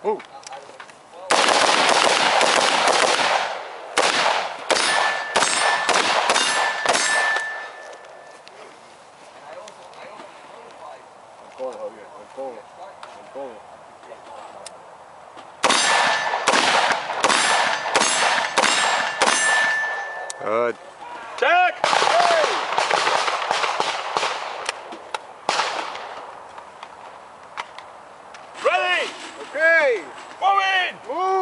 Move. Con todo, Javier, con todo, con todo. Good. Check! Hey! Ready! Okay. Moving! Move.